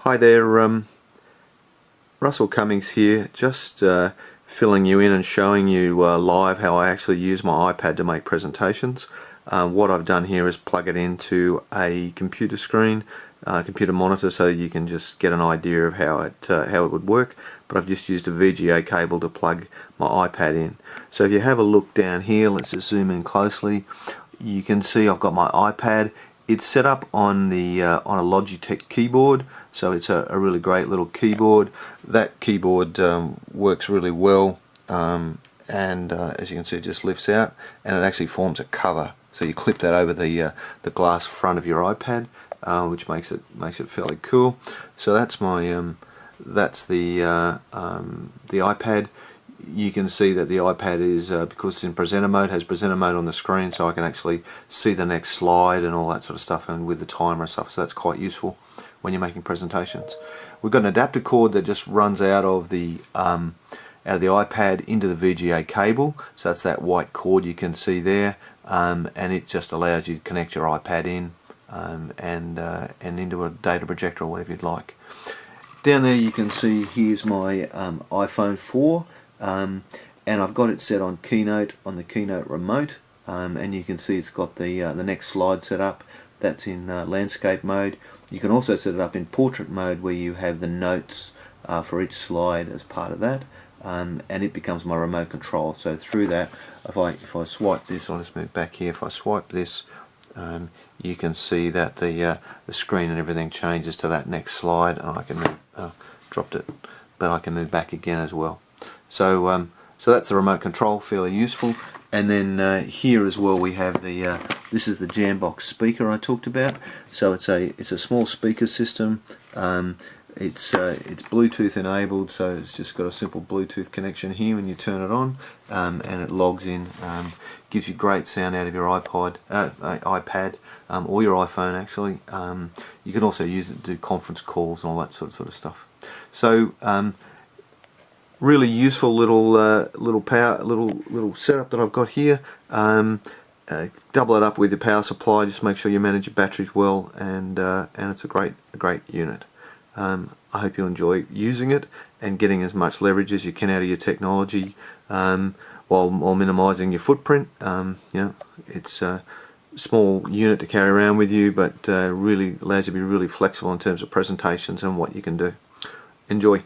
Hi there, Russell Cummings here, just filling you in and showing you live how I actually use my iPad to make presentations. What I've done here is plug it into a computer screen, computer monitor, so you can just get an idea of how it would work. But I've just used a VGA cable to plug my iPad in. So if you have a look down here, let's just zoom in closely. You can see I've got my iPad. It's set up on on a Logitech keyboard, so it's a really great little keyboard. That keyboard works really well, and as you can see, it just lifts out, and it actually forms a cover. So you clip that over the glass front of your iPad, which makes it fairly cool. So that's my that's the iPad. You can see that the iPad is, because it's in presenter mode, has presenter mode on the screen, so I can actually see the next slide and all that sort of stuff, and with the timer and stuff, so that's quite useful when you're making presentations. We've got an adapter cord that just runs out of the iPad into the VGA cable, so that's that white cord you can see there, and it just allows you to connect your iPad in and into a data projector or whatever you'd like. Down there you can see here's my iPhone 4. And I've got it set on Keynote, on the Keynote remote, and you can see it's got the next slide set up. That's in landscape mode. You can also set it up in portrait mode, where you have the notes for each slide as part of that, and it becomes my remote control. So through that, if I swipe this, I'll just move back here. If I swipe this, you can see that the screen and everything changes to that next slide, and I can move, dropped it, but I can move back again as well. So that's the remote control, fairly useful. And then here as well we have the this is the Jambox speaker I talked about. So it's a small speaker system. It's Bluetooth enabled, so it's just got a simple Bluetooth connection here when you turn it on, and it logs in. Gives you great sound out of your iPad or your iPhone actually. You can also use it to do conference calls and all that sort of stuff. So really useful little setup that I've got here. Double it up with your power supply. Just make sure you manage your batteries well, and it's a great unit. I hope you enjoy using it and getting as much leverage as you can out of your technology, while minimising your footprint. You know, it's a small unit to carry around with you, but really allows you to be really flexible in terms of presentations and what you can do. Enjoy.